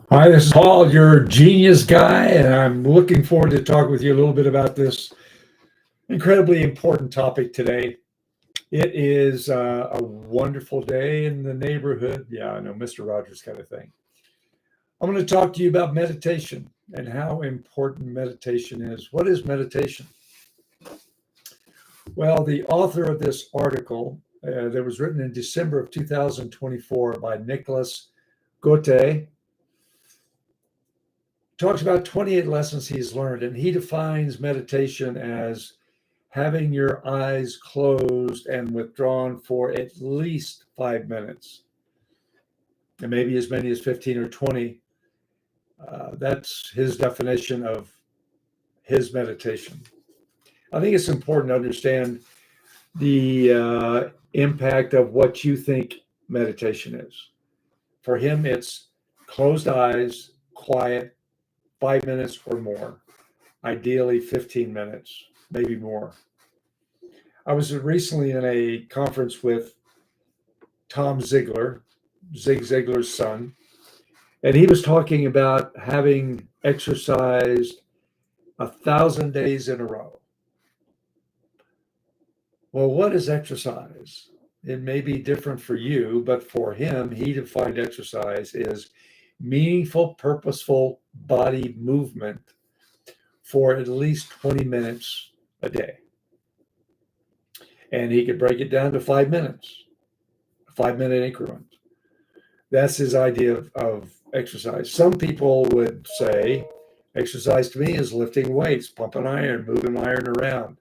Hi, this is Paul, your genius guy, and I'm looking forward to talk with you a little bit about this incredibly important topic today. It is a wonderful day in the neighborhood. Yeah, I know, Mr. Rogers kind of thing. I'm going to talk to you about meditation and how important meditation is. What is meditation? Well, the author of this article that was written in December of 2024 by Niklas Goke talks about 28 lessons he's learned, and he defines meditation as having your eyes closed and withdrawn for at least 5 minutes, and maybe as many as 15 or 20. That's his definition of his meditation. I think it's important to understand the impact of what you think meditation is. For him, it's closed eyes, quiet, 5 minutes or more, ideally 15 minutes, maybe more. I was recently in a conference with Tom Ziglar, Zig Ziglar's son, and he was talking about having exercised 1,000 days in a row. Well, what is exercise? It may be different for you, but for him, he defined exercise as meaningful, purposeful body movement for at least 20 minutes a day. And he could break it down to 5 minutes, a 5 minute increment. That's his idea of exercise. Some people would say exercise to me is lifting weights, pumping iron, moving iron around.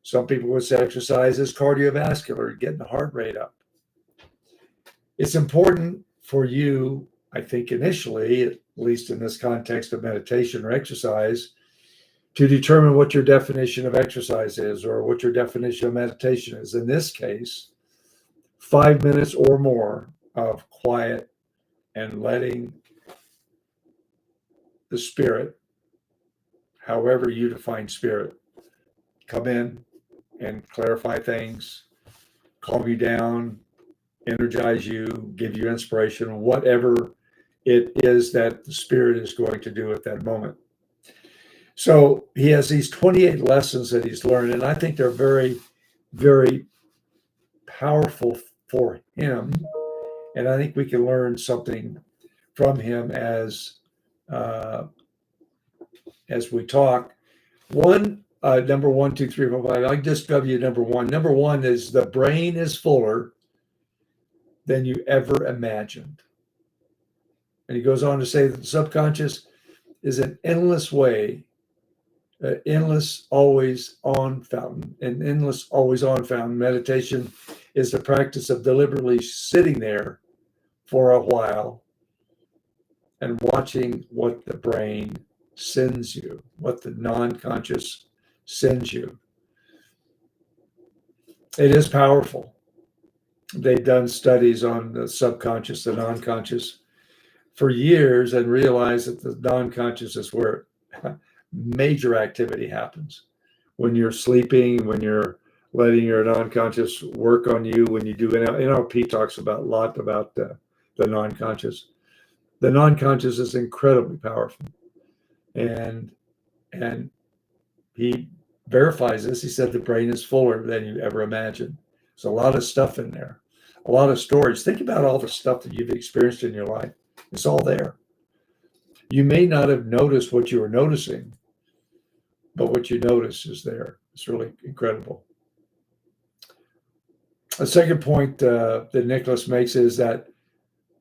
Some people would say exercise is cardiovascular, getting the heart rate up. It's important for you, I think, initially, at least in this context of meditation or exercise, to determine what your definition of exercise is or what your definition of meditation is. In this case, 5 minutes or more of quiet and letting the spirit, however you define spirit, come in and clarify things, calm you down, energize you, give you inspiration, whatever it is that the spirit is going to do at that moment. So he has these 28 lessons that he's learned, and I think they're very, very powerful for him. And I think we can learn something from him as we talk. Number 1, 2, 3, 4, 5. I just give you number one. Number one is the brain is fuller than you ever imagined. And he goes on to say that the subconscious is an endless way, endless always on fountain, an endless always on fountain. Meditation is the practice of deliberately sitting there for a while and watching what the brain sends you, what the non-conscious sends you. It is powerful. They've done studies on the subconscious, the non-conscious for years, and realized that the non-conscious is where major activity happens. When you're sleeping, when you're letting your non-conscious work on you, when you do NLP talks a lot about the non-conscious. The non-conscious is incredibly powerful. And he verifies this. He said the brain is fuller than you ever imagined. There's a lot of stuff in there, a lot of storage. Think about all the stuff that you've experienced in your life. It's all there. You may not have noticed what you were noticing, but what you notice is there. It's really incredible. A second point that Niklas makes is that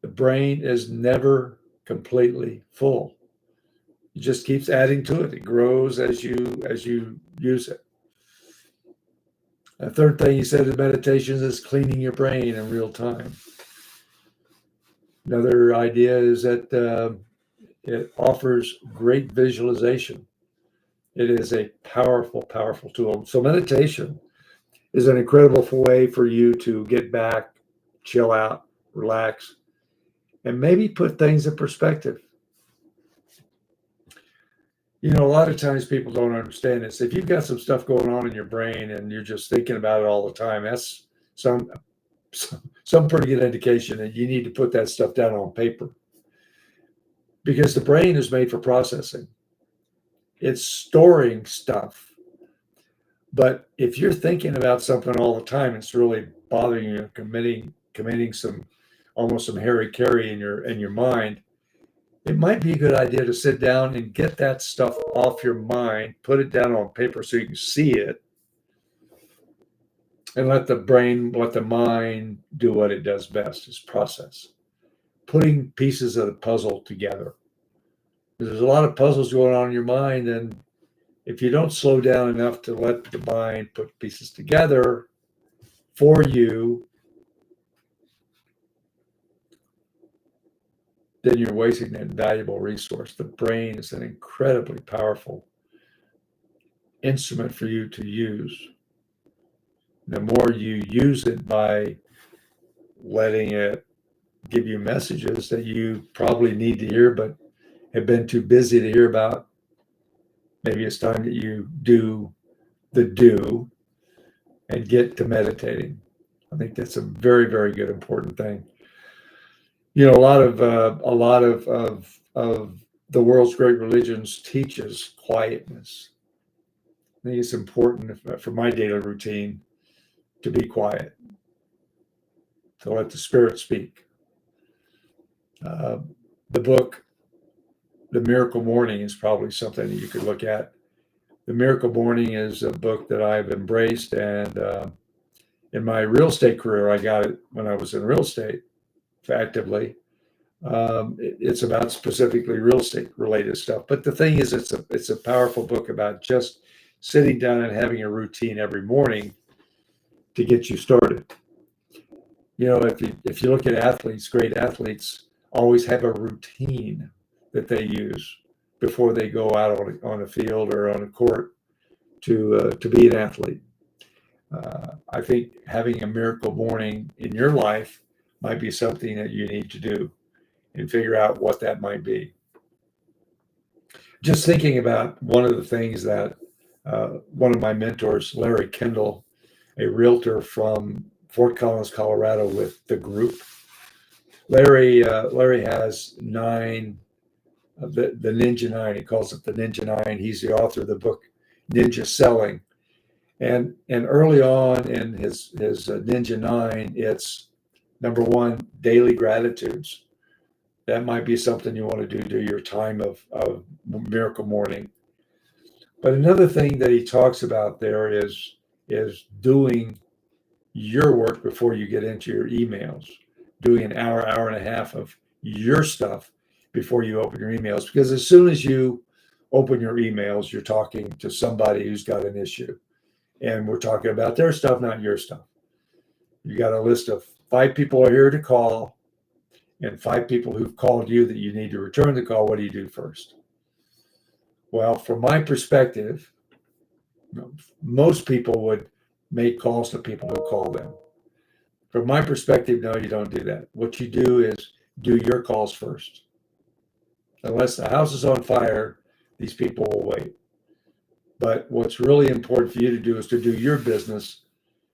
the brain is never completely full. It just keeps adding to it. It grows as you use it. A third thing he said in meditations is cleaning your brain in real time. Another idea is that it offers great visualization. It is a powerful, powerful tool. So meditation is an incredible way for you to get back, chill out, relax, and maybe put things in perspective. You know, a lot of times people don't understand this. If you've got some stuff going on in your brain and you're just thinking about it all the time, that's some pretty good indication that you need to put that stuff down on paper. because the brain is made for processing. It's storing stuff. But if you're thinking about something all the time, it's really bothering you, committing some almost some hara-kiri in your mind. It might be a good idea to sit down and get that stuff off your mind, put it down on paper so you can see it, and let the mind do what it does best, is process. Putting pieces of the puzzle together. There's a lot of puzzles going on in your mind, and if you don't slow down enough to let the mind put pieces together for you, then you're wasting that valuable resource. The brain is an incredibly powerful instrument for you to use. The more you use it by letting it give you messages that you probably need to hear but have been too busy to hear about, maybe it's time that you do the do and get to meditating. I think that's a very, very good, important thing. You know, a lot of the world's great religions teaches quietness. I think it's important for my daily routine to be quiet, to let the Spirit speak. The book, The Miracle Morning, is probably something that you could look at. The Miracle Morning is a book that I've embraced, and in my real estate career, I got it when I was in real estate actively. It's about specifically real estate related stuff. But the thing is, it's a powerful book about just sitting down and having a routine every morning to get you started. You know, if you look at athletes, great athletes always have a routine that they use before they go out on a field or on a court to be an athlete. I think having a miracle morning in your life might be something that you need to do and figure out what that might be. Just thinking about one of the things that one of my mentors, Larry Kendall, a realtor from Fort Collins, Colorado, with the group. Larry has the Ninja Nine. He calls it the Ninja Nine. He's the author of the book Ninja Selling. And early on in his Ninja Nine, it's number one, daily gratitudes. That might be something you want to do during your time of miracle morning. But another thing that he talks about there is doing your work before you get into your emails, doing an hour and a half of your stuff before you open your emails. Because as soon as you open your emails, you're talking to somebody who's got an issue. And we're talking about their stuff, not your stuff. You got a list of 5 people are here to call and 5 people who've called you that you need to return the call. What do you do first? Well, from my perspective, most people would make calls to people who call them. From my perspective, no, you don't do that. What you do is do your calls first. Unless the house is on fire, these people will wait. But what's really important for you to do is to do your business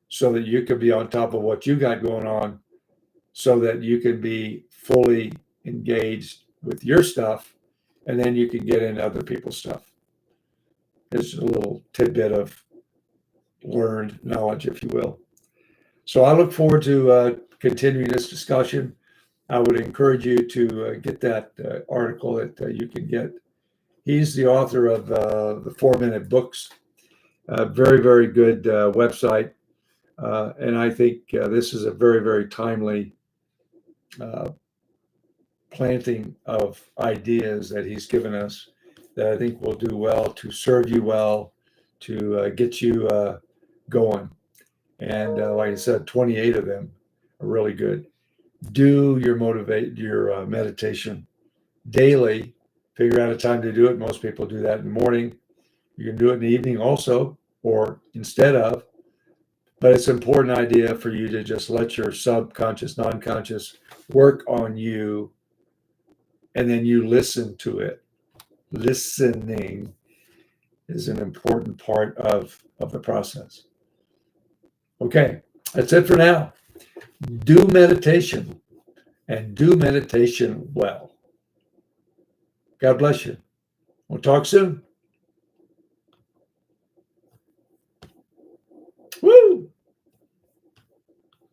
so that you can be on top of what you got going on, so that you can be fully engaged with your stuff, and then you can get into other people's stuff. It's a little tidbit of learned knowledge, if you will. So I look forward to continuing this discussion. I would encourage you to get that article that you can get. He's the author of the 4-Minute Books, a very, very good website. And I think this is a very, very timely planting of ideas that he's given us that I think will do well to serve you well, to get you going. And like I said, 28 of them are really good. Do your meditation daily. Figure out a time to do it. Most people do that in the morning. You can do it in the evening also, or instead of. But it's an important idea for you to just let your subconscious, non-conscious work on you, and then you listen to it. Listening is an important part of the process. Okay, that's it for now. Do meditation, and do meditation well. God bless you. We'll talk soon.